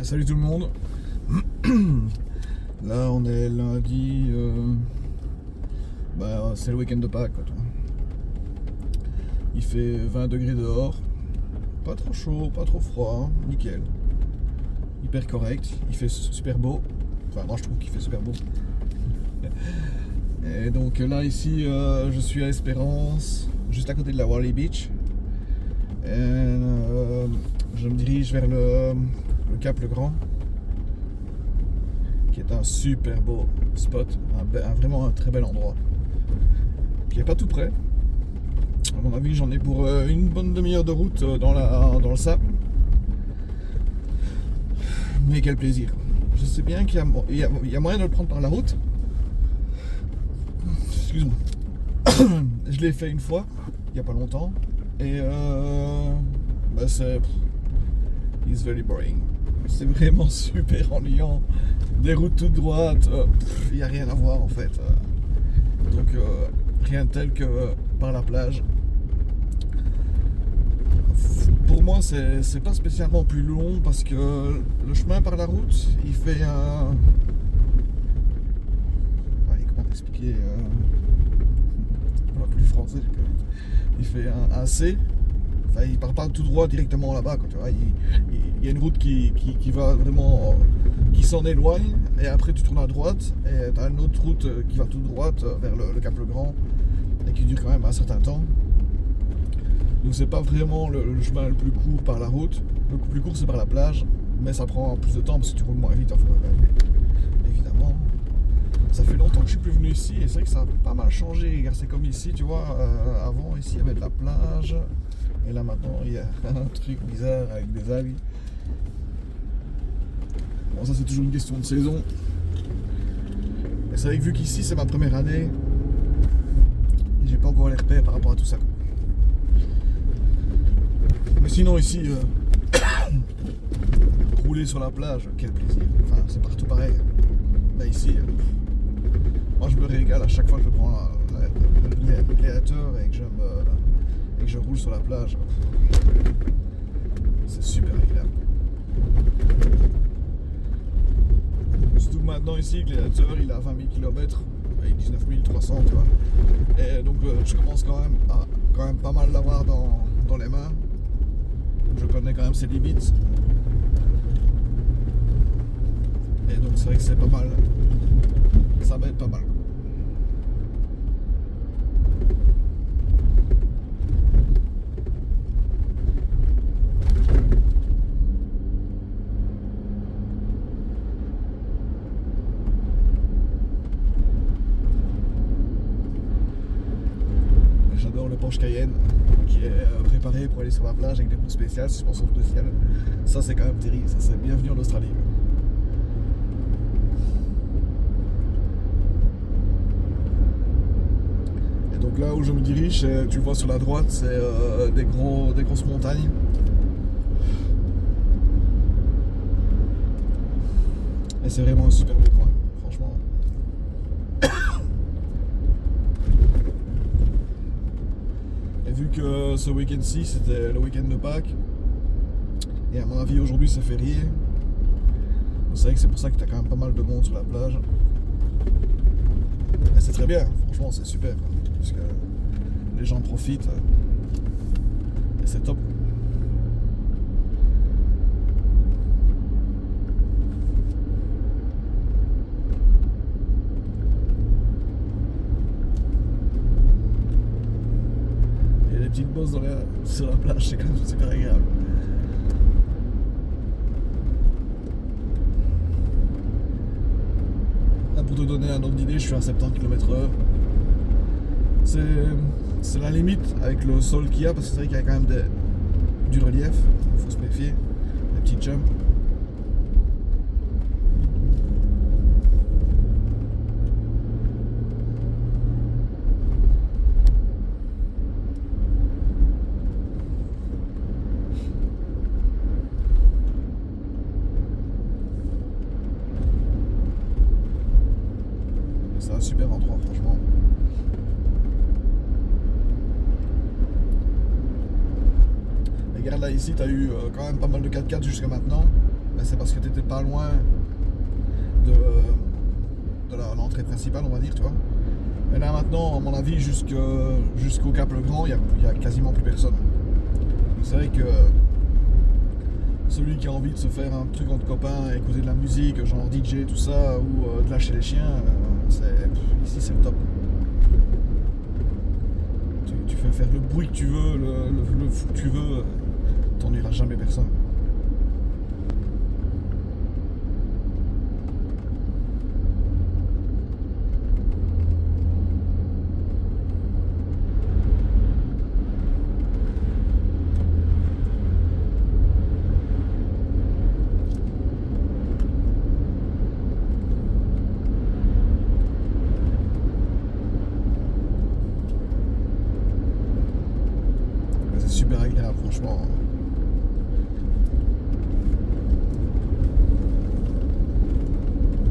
Salut tout le monde. Là on est lundi. C'est le week-end de Pâques quoi, toi. Il fait 20 degrés dehors. Pas trop chaud, pas trop froid, hein. Nickel. Hyper correct. Il fait super beau. Enfin moi je trouve qu'il fait super beau. Et donc là ici je suis à Espérance, juste à côté de la Wally Beach. Et je me dirige vers le Cap Le Grand, qui est un super beau spot, vraiment un très bel endroit, qui est pas tout près. À mon avis, j'en ai pour une bonne demi-heure de route dans le sable. Mais quel plaisir! Je sais bien qu'il y a moyen de le prendre par la route. Excuse-moi. Je l'ai fait une fois, il y a pas longtemps, et c'est it's very boring. C'est vraiment super ennuyant. Des routes toutes droites, il n'y a rien à voir en fait. Donc rien de tel que par la plage. Pour moi, c'est pas spécialement plus long parce que le chemin par la route, il fait un. Comment t'expliquer plus français. Il fait un C. Enfin, il part pas tout droit directement là-bas, quoi, tu vois. Il y a une route qui va vraiment, qui s'en éloigne, et après tu tournes à droite, et tu as une autre route qui va tout droite vers le Cap Le Grand, et qui dure quand même un certain temps. Donc c'est pas vraiment le chemin le plus court par la route. Le plus court c'est par la plage, mais ça prend plus de temps parce que tu roules moins vite, évidemment. Ça fait longtemps que je suis plus venu ici, et c'est vrai que ça a pas mal changé. C'est comme ici, tu vois, avant ici il y avait de la plage. Et là maintenant il y a un truc bizarre avec des algues. Bon, ça c'est toujours une question de saison. Et c'est vrai que vu qu'ici c'est ma première année, j'ai pas encore les repères par rapport à tout ça. Mais sinon ici, rouler sur la plage, quel plaisir. Enfin c'est partout pareil. Mais ici, moi je me régale à chaque fois que je prends l'aviateur et que je roule sur la plage. C'est super agréable. Surtout que maintenant ici, le gladiateur il a 20 000 km avec 19 300, tu vois. Et donc je commence quand même pas mal l'avoir dans les mains. Je connais quand même ses limites. Et donc c'est vrai que c'est pas mal. Ça va être pas mal. J'adore le Porsche Cayenne qui est préparé pour aller sur la plage avec des roues spéciales, suspension spéciale. Ça c'est quand même terrible, ça c'est bienvenue en Australie. Et donc là où je me dirige, tu le vois sur la droite, c'est des grosses montagnes. Et c'est vraiment un super beau coin, franchement. Et vu que ce week-end-ci c'était le week-end de Pâques, et à mon avis aujourd'hui c'est férié, c'est vrai que c'est pour ça que tu as quand même pas mal de monde sur la plage. Et c'est très bien, franchement c'est super, quoi, parce que les gens profitent et c'est top. Petite bosse sur la plage, c'est quand même super agréable. Là, pour te donner un ordre d'idée, je suis à 70 km/h. C'est la limite avec le sol qu'il y a, parce que c'est vrai qu'il y a quand même du relief, il faut se méfier, des petits jumps. C'est un super endroit, franchement. Regarde là, ici, tu as eu quand même pas mal de 4x4 jusqu'à maintenant. mais c'est parce que tu n'étais pas loin de l'entrée principale, on va dire, tu vois. Et là maintenant, à mon avis, jusqu'au Cap Le Grand, il y a quasiment plus personne. C'est vrai que celui qui a envie de se faire un truc entre copains, écouter de la musique, genre DJ, tout ça, ou de lâcher les chiens, ici c'est le top. Tu fais faire le bruit que tu veux, le fou que tu veux, t'en iras jamais personne. C'est super agréable, franchement.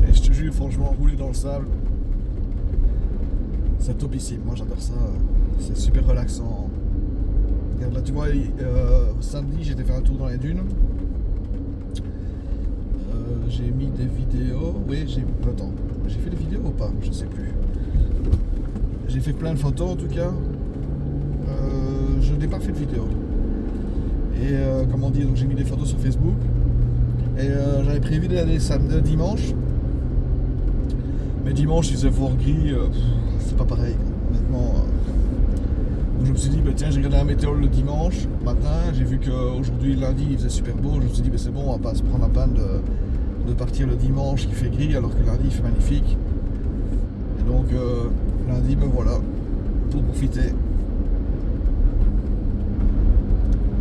Et je te jure, franchement, rouler dans le sable, c'est topissime. Moi j'adore ça. C'est super relaxant. Regarde là, tu vois, samedi j'étais faire un tour dans les dunes. J'ai mis des vidéos. Oui, attends, j'ai fait des vidéos ou pas? Je sais plus. J'ai fait plein de photos en tout cas. Je n'ai pas fait de vidéo. Et comment dire, donc j'ai mis des photos sur Facebook. Et j'avais prévu d'aller dimanche. Mais dimanche il faisait fort gris, c'est pas pareil. Honnêtement. Donc je me suis dit, bah, tiens, j'ai regardé la météo le dimanche matin. J'ai vu qu'aujourd'hui, lundi, il faisait super beau. Je me suis dit, bah, c'est bon, on va pas se prendre la peine de partir le dimanche qui fait gris alors que lundi il fait magnifique. Et donc lundi, ben voilà, pour profiter.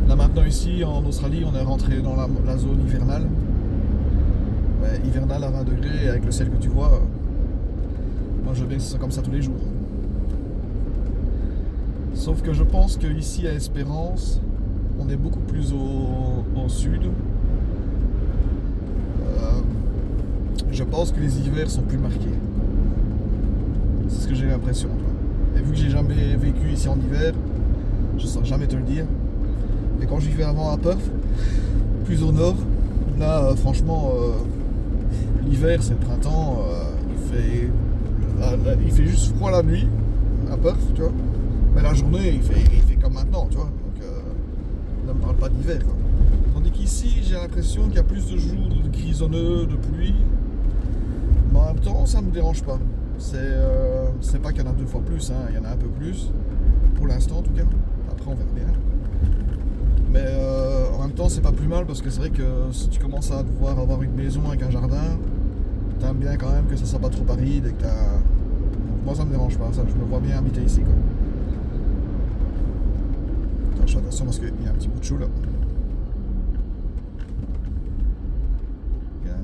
Là maintenant ici en Australie, on est rentré dans la zone hivernale. Ouais, hivernale à 20 degrés avec le ciel que tu vois. Moi je veux bien que ce soit comme ça tous les jours. Sauf que je pense qu'ici à Espérance, on est beaucoup plus au sud. Je pense que les hivers sont plus marqués. C'est ce que j'ai l'impression. Et vu que j'ai jamais vécu ici en hiver, je ne saurais jamais te le dire. Mais quand j'y vais avant à Perth, plus au nord, là franchement, l'hiver c'est le printemps, il fait juste froid la nuit à Perth, tu vois. Mais la journée il fait comme maintenant, tu vois. Donc ne me parle pas d'hiver, quoi. Tandis qu'ici j'ai l'impression qu'il y a plus de jours de grisonneux, de pluie. Mais en même temps ça me dérange pas. C'est pas qu'il y en a 2 fois plus, hein. Il y en a un peu plus, pour l'instant en tout cas. Après on verra bien. Mais en même temps c'est pas plus mal parce que c'est vrai que si tu commences à devoir avoir une maison avec un jardin, t'aimes bien quand même que ça soit pas trop aride et que t'as... Moi ça me dérange pas, ça, je me vois bien habiter ici, quoi. Attends, je fais attention parce qu'il y a un petit bout de chou là. Il y a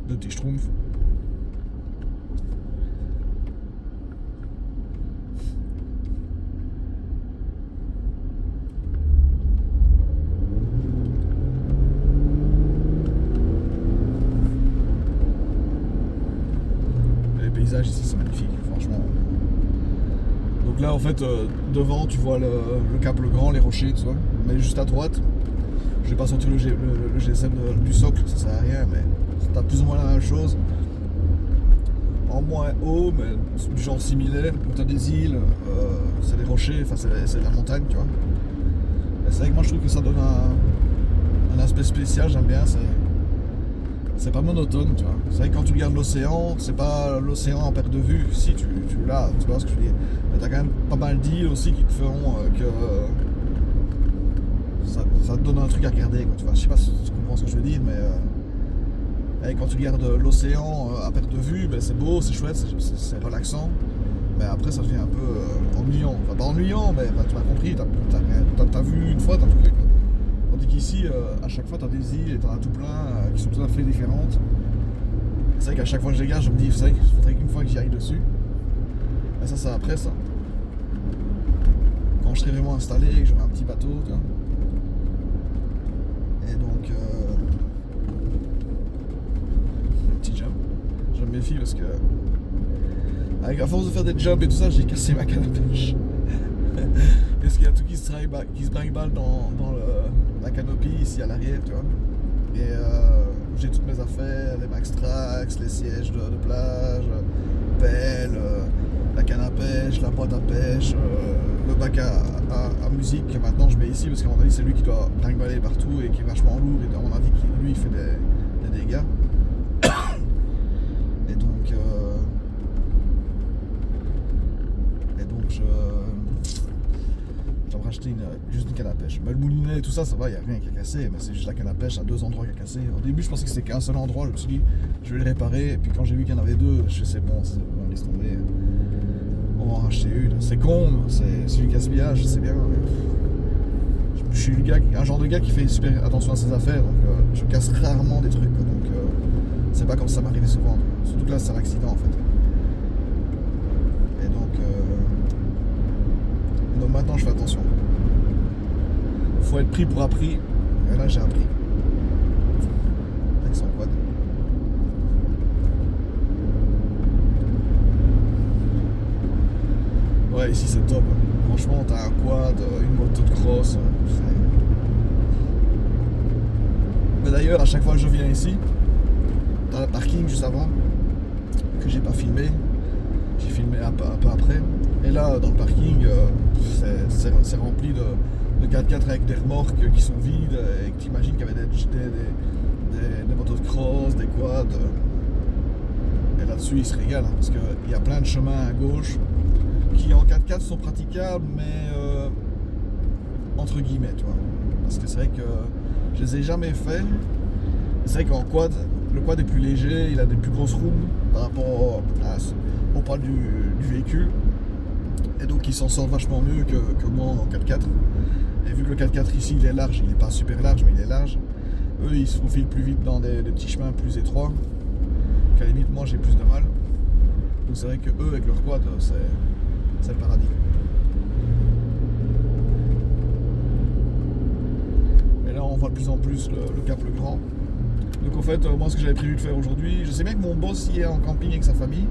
deux petits schtroumpfs. Les paysages ici c'est magnifique, franchement. Donc là en fait devant tu vois le Cap Le Grand, les rochers, tu vois. Mais juste à droite, je vais pas sortir le GSM du socle, ça sert à rien, mais t'as plus ou moins la même chose. En moins haut, mais du genre similaire, où t'as des îles, c'est des rochers, enfin c'est la montagne, tu vois. Et c'est vrai que moi je trouve que ça donne un aspect spécial, j'aime bien, c'est pas monotone, tu vois. C'est vrai que quand tu regardes l'océan, c'est pas l'océan en perte de vue. Si tu l'as, tu vois ce que je veux dire. Mais t'as quand même pas mal d'îles aussi qui te feront que ça te donne un truc à regarder, quoi, tu vois. Je sais pas si tu comprends ce que je veux dire, mais quand tu regardes l'océan à perte de vue, ben c'est beau, c'est chouette, c'est relaxant. Mais après ça devient un peu ennuyant. Enfin pas ennuyant, mais tu m'as compris, t'as vu une fois, t'as trouvé. Tandis qu'ici, à chaque fois, tu as des îles et tu en as tout plein qui sont tout à fait différentes. C'est vrai qu'à chaque fois que je les regarde, je me dis, il faudrait qu'une fois que j'y aille dessus. Mais ça, c'est après ça. Quand je serai vraiment installé et que j'aurai un petit bateau, tu vois. Et donc, un petit jump. Je me méfie parce que, avec la force de faire des jumps et tout ça, j'ai cassé ma canne à pêche. Parce qu'il y a tout qui se brinque-balle dans la canopie ici à l'arrière, tu vois. Et j'ai toutes mes affaires, les Max Trax, les sièges de plage, pelle, la canne à pêche, la boîte à pêche, le bac à musique que maintenant je mets ici parce qu'à mon avis c'est lui qui doit balayer partout et qui est vachement lourd et à mon avis lui il fait des dégâts. Et donc j'aimerais acheter juste une canne à pêche. Mais le moulinet et tout ça, ça va, il n'y a rien qui a cassé, mais c'est juste la canne à pêche à 2 endroits qui a cassé. Au début, je pensais que c'était qu'un seul endroit, je me suis dit, je vais le réparer, et puis quand j'ai vu qu'il y en avait 2, je sais, c'est bon, laisse tomber. On va en racheter une. C'est con, c'est du gaspillage, je sais bien. Mais je suis un genre de gars qui fait super attention à ses affaires, donc je casse rarement des trucs, donc c'est pas comme ça m'arrivait souvent. Surtout que là, c'est un accident en fait. Et donc maintenant je fais attention. Faut être pris pour appris. Et là j'ai appris. Avec son quad. Ouais, ici c'est top. Franchement, t'as un quad, une moto de cross. Mais d'ailleurs, à chaque fois que je viens ici, t'as le parking juste avant, que j'ai pas filmé. J'ai filmé un peu après. Et là, dans le parking, c'est rempli de 4x4 avec des remorques qui sont vides et que t'imagines qu'il y avait des motos de cross, des quads. Et là-dessus, ils se régalent hein, parce qu'il y a plein de chemins à gauche qui en 4x4 sont praticables, mais entre guillemets, tu vois. Parce que c'est vrai que je les ai jamais faits. C'est vrai qu'en quad, le quad est plus léger, il a des plus grosses roues par rapport au poids du véhicule. Et donc il s'en sort vachement mieux que moi en 4x4. Et vu que le 4x4 ici il est large, il n'est pas super large mais il est large, eux ils se faufilent plus vite dans des petits chemins plus étroits, qu'à la limite moi j'ai plus de mal. Donc c'est vrai que eux avec leur quad c'est le paradis. Et là on voit de plus en plus le Cap Le Grand. Donc en fait moi ce que j'avais prévu de faire aujourd'hui, je sais bien que mon boss y est en camping avec sa famille.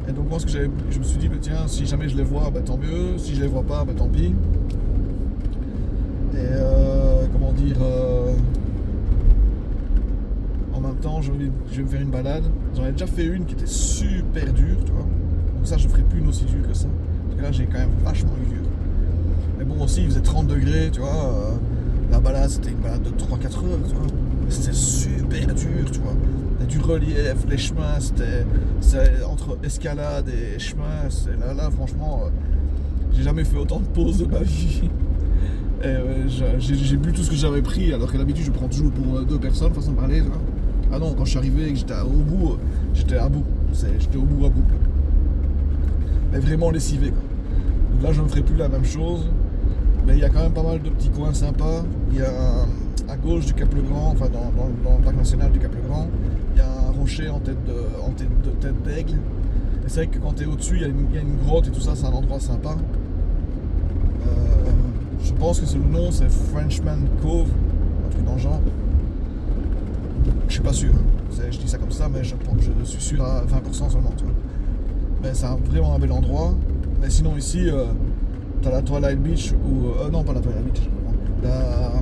Et donc moi je me suis dit, bah, tiens, si jamais je les vois, bah, tant mieux, si je les vois pas, bah, tant pis. Et comment dire, en même temps je vais me faire une balade. J'en ai déjà fait une qui était super dure, tu vois. Donc ça je ferai plus une aussi dure que ça. Parce que là j'ai quand même vachement eu dur. Mais bon aussi il faisait 30 degrés, tu vois. La balade c'était une balade de 3-4 heures, tu vois. Mais c'était super dur, tu vois. Du relief, les chemins, c'était entre escalade et chemin, là franchement, j'ai jamais fait autant de pauses de ma vie. Et j'ai bu tout ce que j'avais pris, alors que d'habitude je prends toujours pour 2 personnes, façon de parler. Tu vois. Ah non, quand je suis arrivé et que j'étais au bout, j'étais à bout. J'étais au bout à bout. Mais vraiment lessivé quoi. Donc là je ne ferai plus la même chose, mais il y a quand même pas mal de petits coins sympas. Il y a à gauche du Cap Le Grand, enfin dans le parc national du Cap Le Grand, il y a un rocher en tête d'aigle. Et c'est vrai que quand tu es au-dessus, il y a une grotte et tout ça, c'est un endroit sympa. Je pense que le nom c'est Frenchman Cove, un truc dans le genre. Je suis pas sûr, je dis ça comme ça, mais je suis sûr à 20% seulement. Tu vois. Mais c'est vraiment un bel endroit. Mais sinon ici, t'as la Twilight Beach, ou non pas la Twilight Beach, la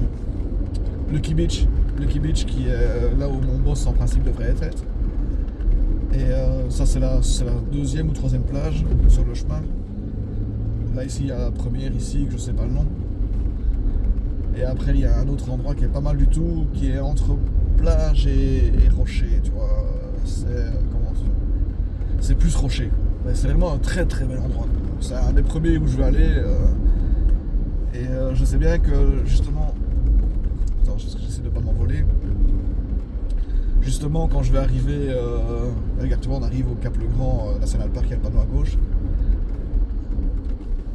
Lucky Beach qui est là où mon boss en principe devrait être. Et ça c'est la 2e ou 3e plage sur le chemin. Là ici il y a la première ici que je sais pas le nom. Et après il y a un autre endroit qui est pas mal du tout, qui est entre plage et rocher, tu vois. C'est plus rocher. Mais c'est vraiment un très très bel endroit. C'est un des premiers où je vais aller. Et je sais bien que justement. Attends, j'essaie de pas m'envoler. Justement, quand je vais arriver. Exactement, on arrive au Cap Le Grand National Park, il y a le panneau à gauche.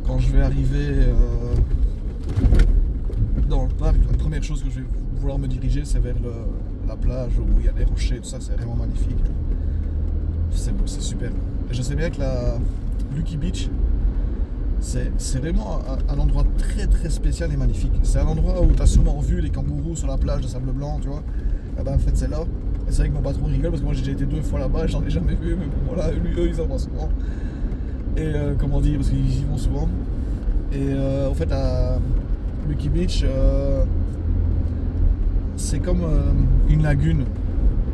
Quand je vais arriver dans le parc, la première chose que je vais vouloir me diriger, c'est vers la plage où il y a des rochers, tout ça, c'est vraiment magnifique. C'est beau, c'est super. Et je sais bien que la Lucky Beach, c'est vraiment un endroit très très spécial et magnifique. C'est un endroit où tu as sûrement vu les kangourous sur la plage de sable blanc, tu vois. Et ben en fait c'est là. Et c'est vrai que mon patron rigole parce que moi j'ai déjà été 2 fois là-bas et j'en ai jamais vu, mais bon voilà, eux ils en vont souvent. Et comment dire, parce qu'ils y vont souvent. Et en fait à Lucky Beach, c'est comme une lagune.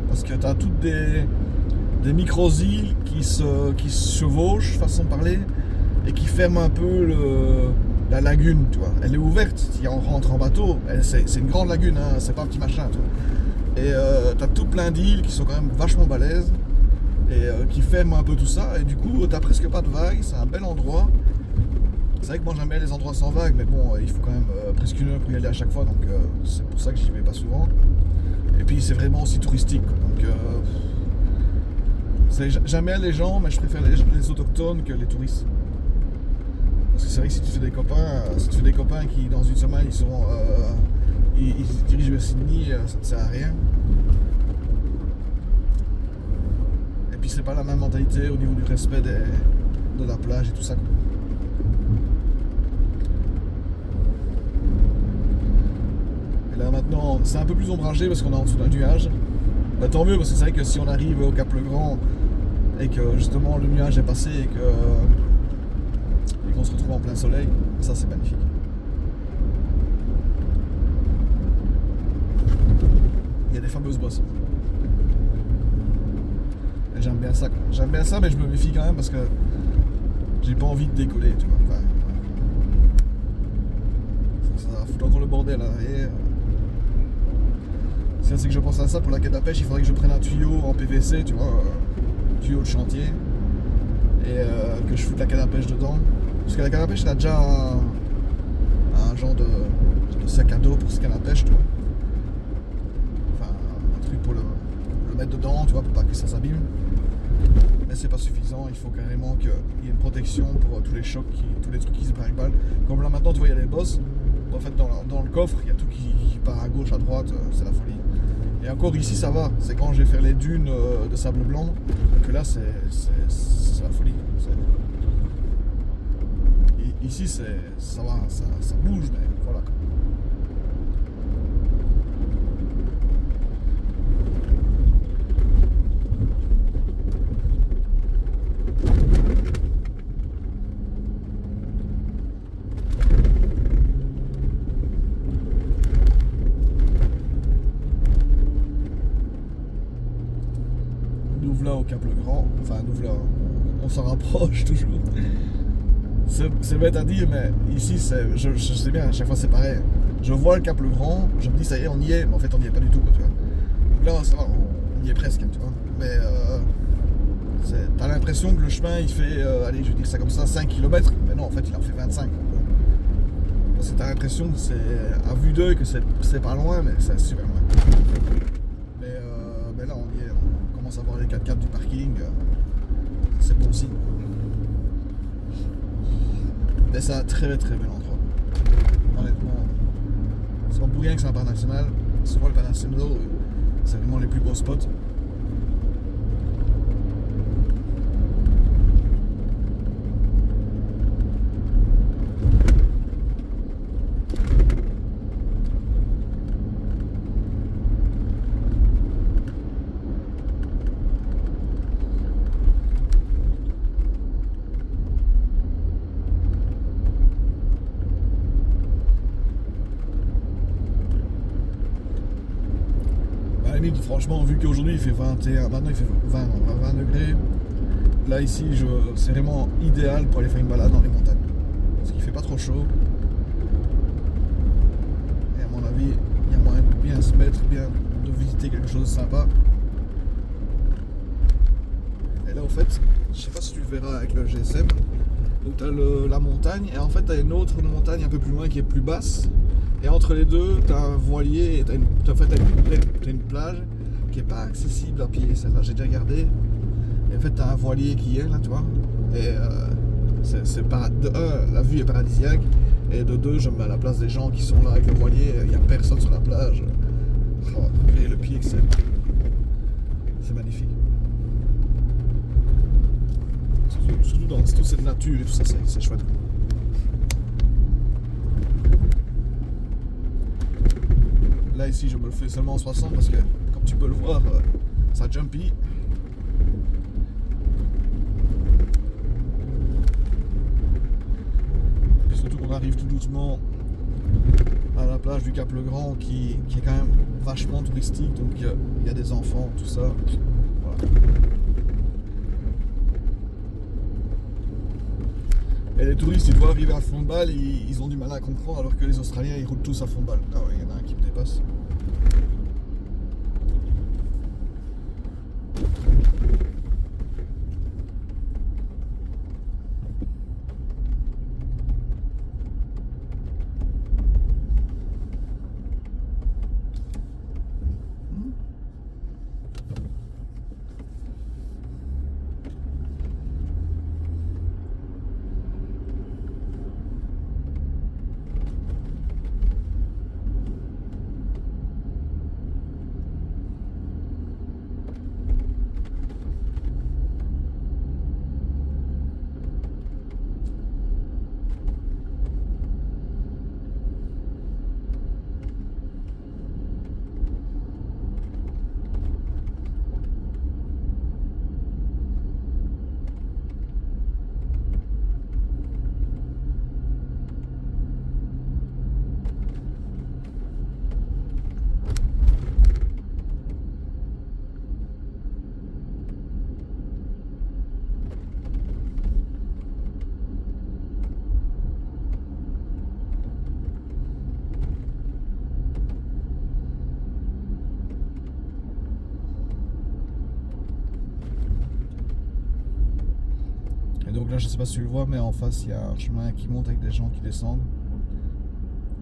Parce que tu as toutes des micro-îles qui se chevauchent, façon de parler, et qui ferment un peu la lagune, tu vois. Elle est ouverte, si on rentre en bateau, c'est une grande lagune, hein, c'est pas un petit machin, tu vois. Et t'as tout plein d'îles qui sont quand même vachement balèzes, et qui ferment un peu tout ça, et du coup, t'as presque pas de vagues, c'est un bel endroit. C'est vrai que moi j'aime bien les endroits sans vagues, mais bon, il faut quand même presque une heure pour y aller à chaque fois, donc c'est pour ça que j'y vais pas souvent. Et puis c'est vraiment aussi touristique, quoi. Donc j'aime bien les gens, mais je préfère les autochtones que les touristes. Parce que c'est vrai que si tu fais des copains qui dans une semaine ils se dirigent vers Sydney, ça ne sert à rien. Et puis c'est pas la même mentalité au niveau du respect de la plage et tout ça, quoi. Et là maintenant c'est un peu plus ombragé parce qu'on est en dessous d'un nuage. Bah, tant mieux, parce que c'est vrai que si on arrive au Cap-le-Grand et que justement le nuage est passé et qu'on se retrouve en plein soleil, ça c'est magnifique. Il y a des fameuses bosses. Et j'aime bien ça, quoi. J'aime bien ça, mais je me méfie quand même parce que j'ai pas envie de décoller, tu vois. Enfin, ça va foutre encore le bordel à l'arrière. C'est que je pense à ça pour la quai de la pêche, il faudrait que je prenne un tuyau en PVC, tu vois, tuyau de chantier, et que je foute la canne à pêche dedans. Parce que la canne à pêche, elle a déjà un genre de sac à dos pour ce canne à pêche, tu vois. Enfin, un truc pour le mettre dedans, tu vois, pour pas que ça s'abîme. Mais c'est pas suffisant, il faut carrément qu'il y ait une protection pour tous les chocs, tous les trucs qui se brinque-ballent. Comme là maintenant, tu vois, il y a les bosses. En fait, dans le coffre, il y a tout qui part à gauche, à droite, c'est la folie. Et encore ici, ça va. C'est quand je vais faire les dunes de sable blanc que là, c'est la folie. Ici, ça va, ça bouge, mais voilà. Nous voilà au Cap-le-Grand, enfin nous voilà, on s'en rapproche toujours. C'est bête à dire, mais ici, je sais bien, à chaque fois c'est pareil. Je vois le Cap-le-Grand, je me dis ça y est, on y est, mais en fait on n'y est pas du tout, quoi, tu vois. Donc là, ça va, on y est presque, tu vois. Mais t'as l'impression que le chemin il fait, allez, je vais dire ça comme ça, 5 km, mais non, en fait il en fait 25. Parce que t'as l'impression que c'est à vue d'œil que c'est pas loin, mais c'est super loin. Mais là, on y est, on commence à voir les 4x4 du parking, c'est bon signe. Mais c'est un très très bel endroit. Honnêtement, c'est pas pour rien que c'est un parc national. Souvent, les parcs nationaux, c'est vraiment les plus beaux spots. Franchement, vu qu'aujourd'hui il fait 21, maintenant il fait 20 degrés, là ici c'est vraiment idéal pour aller faire une balade dans les montagnes. Parce qu'il fait pas trop chaud. Et à mon avis, il y a moyen de bien se mettre, bien de visiter quelque chose de sympa. Et là, au fait, je sais pas si tu le verras avec le GSM, donc tu as la montagne, et en fait tu as une autre montagne un peu plus loin qui est plus basse. Et entre les deux, tu as un voilier, et tu as une plage qui n'est pas accessible à pied, celle-là, j'ai déjà regardé. Et en fait, tu as un voilier qui est là, tu vois. Et de un, la vue est paradisiaque. Et de deux, je me mets à la place des gens qui sont là avec le voilier. Il n'y a personne sur la plage. Et le pied, c'est magnifique. Surtout dans toute cette nature et tout ça, c'est chouette. Là ici je me le fais seulement en 60 parce que comme tu peux le voir ça jumpy. Puis surtout qu'on arrive tout doucement à la plage du Cap Le Grand qui est quand même vachement touristique, donc il y a des enfants, tout ça. Voilà. Et les touristes, ils doivent arriver à fond de balle, ils ont du mal à comprendre, alors que les Australiens, ils roulent tous à fond de balle. Ah ouais, il y en a un qui me dépasse. Donc là, je sais pas si tu le vois, mais en face, il y a un chemin qui monte avec des gens qui descendent.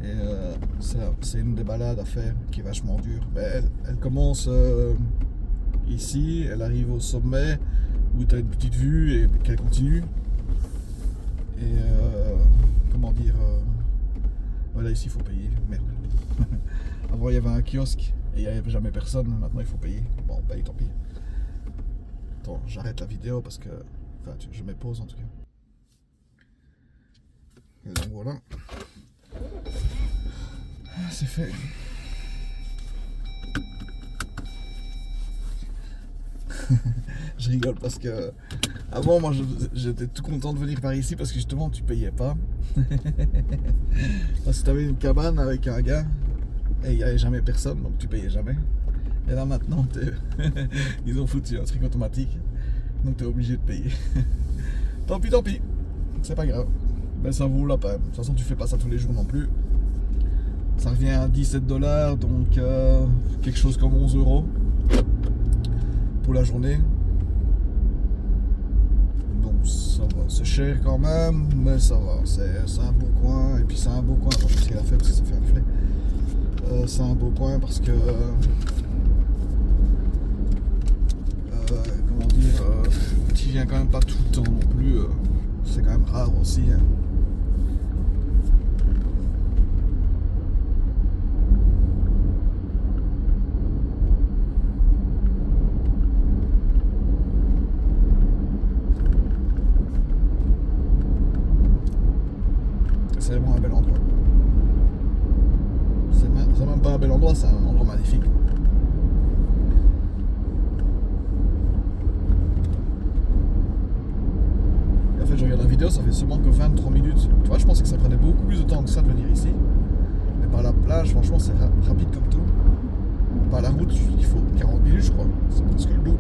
Et c'est une des balades à faire qui est vachement dure. Mais elle commence ici, elle arrive au sommet où tu as une petite vue et qu'elle continue. Et comment dire, voilà, ici il faut payer. Merde. Avant il y avait un kiosque et il n'y avait jamais personne. Maintenant il faut payer. Bon, on paye, tant pis. Attends, j'arrête la vidéo parce que. Enfin, je mets pause en tout cas. Et donc voilà. C'est fait. Je rigole parce que avant moi j'étais tout content de venir par ici parce que justement tu payais pas. Parce que tu avais une cabane avec un gars et il n'y avait jamais personne, donc tu payais jamais. Et là maintenant ils ont foutu un truc automatique, donc tu es obligé de payer. Tant pis, c'est pas grave. Mais ça vaut la peine. De toute façon tu fais pas ça tous les jours non plus. Ça revient à 17$, donc quelque chose comme 11€ pour la journée. Donc ça va, c'est cher quand même, mais ça va. C'est un beau coin, et puis c'est un beau coin. Attends, je sais ce qu'il a fait parce que ça fait un reflet. C'est un beau coin parce que comment dire, tu viens quand même pas tout le temps non plus. C'est quand même rare aussi. Hein. C'est vraiment un bel endroit. C'est même pas un bel endroit, c'est un endroit magnifique. Et en fait, je regarde la vidéo, ça fait seulement que 23 minutes. Tu vois, je pensais que ça prenait beaucoup plus de temps que ça de venir ici. Mais par la plage, franchement, c'est rapide comme tout. Par la route, il faut 40 minutes, je crois. C'est presque le double.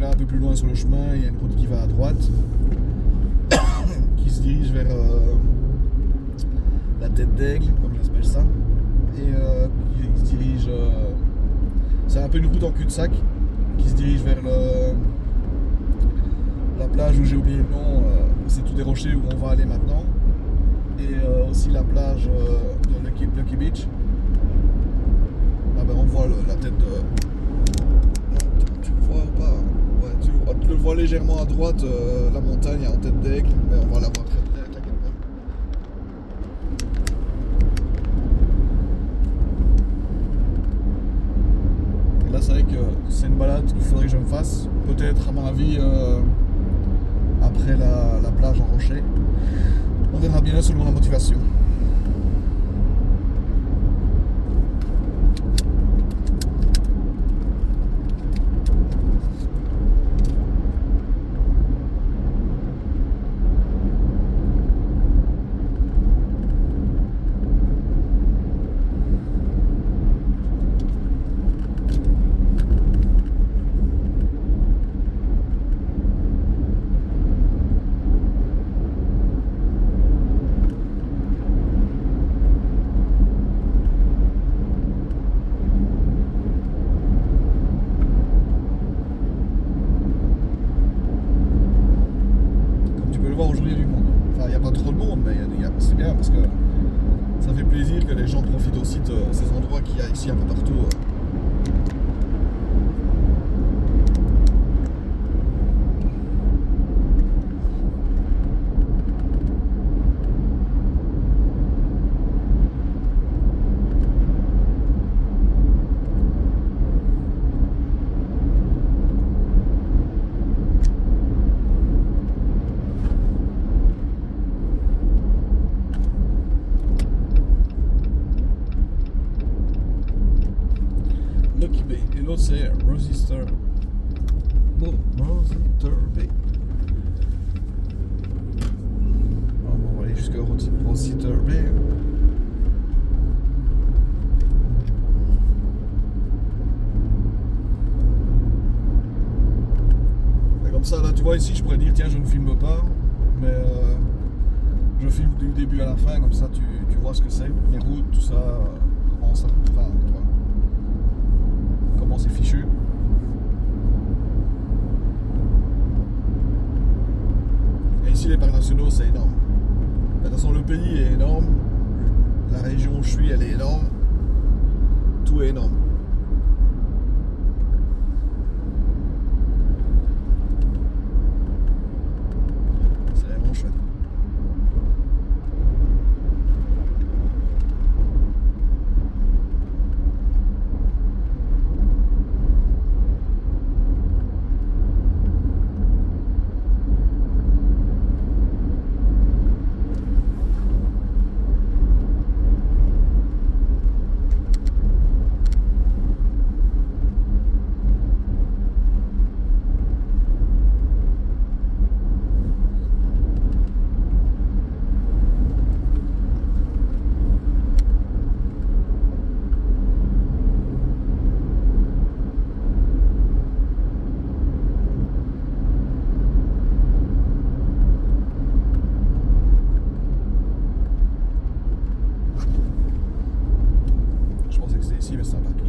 Un peu plus loin sur le chemin, il y a une route qui va à droite, qui se dirige vers la tête d'aigle, comme j'appelle ça, et qui se dirige. C'est un peu une route en cul-de-sac qui se dirige vers la plage où j'ai oublié le nom, c'est tout des rochers où on va aller maintenant, et aussi la plage de Lucky Beach. ben, on voit la tête de... Tu le vois ou pas? Ouais, tu le vois légèrement à droite, la montagne en tête d'aigle, mais on va la voir très près, t'inquiète pas. Et là, c'est vrai que c'est une balade qu'il faudrait que je me fasse. Peut-être, à mon avis, après la plage en rocher. On verra bien selon la motivation. Aujourd'hui, il y a du monde. Enfin, il n'y a pas trop de monde, mais c'est bien parce que ça fait plaisir que les gens profitent aussi de ces endroits qu'il y a ici un peu partout. Lucky Bay. Et l'autre c'est Rositer. Rositer Bay. On va aller jusqu'à Rositer Bay. Et comme ça, là, tu vois, ici, je pourrais dire, tiens, je ne filme pas, mais je filme du début à la fin, comme ça, tu vois ce que c'est, les routes, tout ça, comment ça, enfin, tu vois, comment c'est fichu. Et ici, les parcs nationaux, c'est énorme. De toute façon, le pays est énorme, la région où je suis, elle est énorme, tout est énorme. C'est vraiment chouette. Je pensais que c'était ici, mais c'est un parking.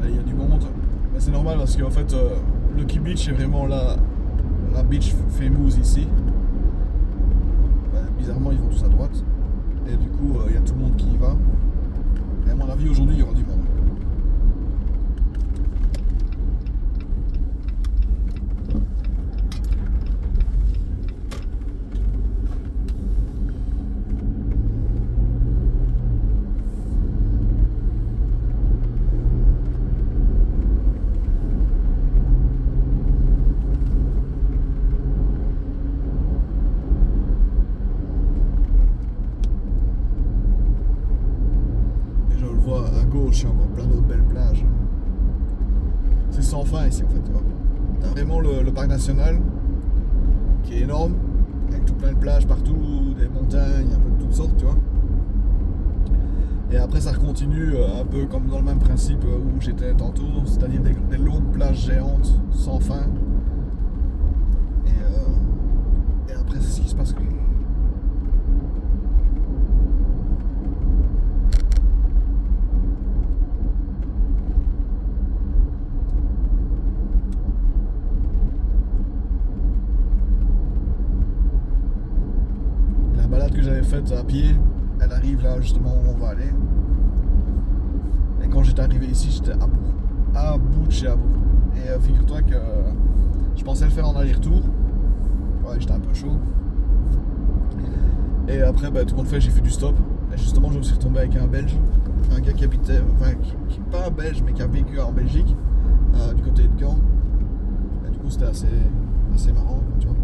Là, il y a du monde. Mais c'est normal parce qu'en fait, Lucky Beach est vraiment la beach famous ici. Bizarrement, ils vont tous à droite. Et du coup, il y a tout le monde qui y va. Et à mon avis, aujourd'hui, il y aura du monde. À gauche, il y a encore plein d'autres belles plages. C'est sans fin ici en fait. T'as vraiment le parc national qui est énorme, avec tout plein de plages partout, des montagnes, un peu de toutes sortes, tu vois. Et après ça continue un peu comme dans le même principe où j'étais tantôt, c'est-à-dire des longues plages géantes, sans fin. Et après c'est ce qui se passe. j'avais faite à pied, elle arrive là justement où on va aller. Et quand j'étais arrivé ici, j'étais à bout de chez à bout. Et figure-toi que je pensais le faire en aller-retour. Ouais, j'étais un peu chaud. Et après, tout compte fait, j'ai fait du stop. Et justement, je me suis retombé avec un Belge, un gars qui habitait, enfin, qui pas un Belge, mais qui a vécu en Belgique, du côté de Caen. Et du coup, c'était assez marrant, tu vois.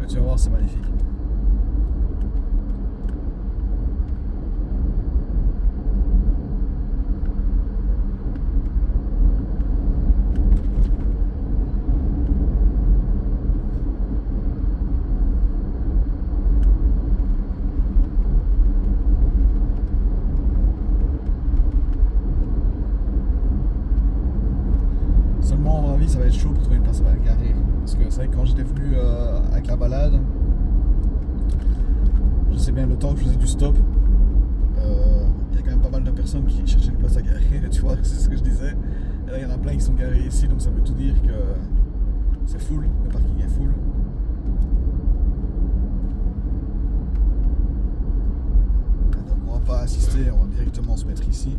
Mais tu vas voir, c'est magnifique. Seulement, à mon avis, ça va être chaud pour trouver une place à garer. Parce que c'est vrai que quand j'étais venu avec la balade, je sais bien le temps que je faisais du stop, il y a quand même pas mal de personnes qui cherchaient une place à garer, tu vois, c'est ce que je disais. Et là, il y en a plein qui sont garés ici, donc ça veut tout dire que c'est full, le parking est full. Donc on va pas assister, on va directement se mettre ici.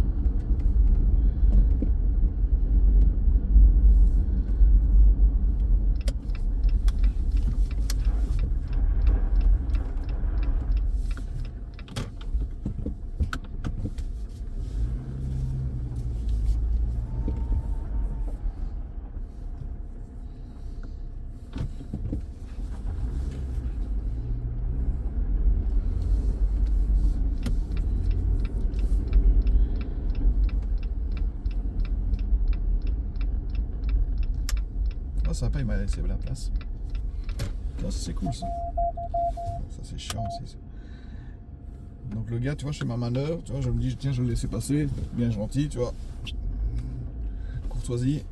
Oh, sympa, il m'a laissé la place. Oh, ça c'est cool ça. Ça c'est chiant aussi. Ça. Donc le gars, tu vois, je fais ma manœuvre, tu vois, je me dis, tiens, je vais le laisser passer, bien gentil, tu vois. Courtoisie.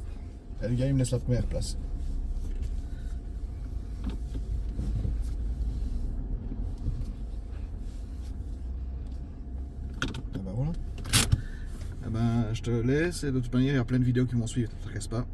Et le gars, il me laisse la première place. Et ben voilà. Et ben, je te laisse, et de toute manière, il y a plein de vidéos qui vont suivre, ne t'inquiète pas.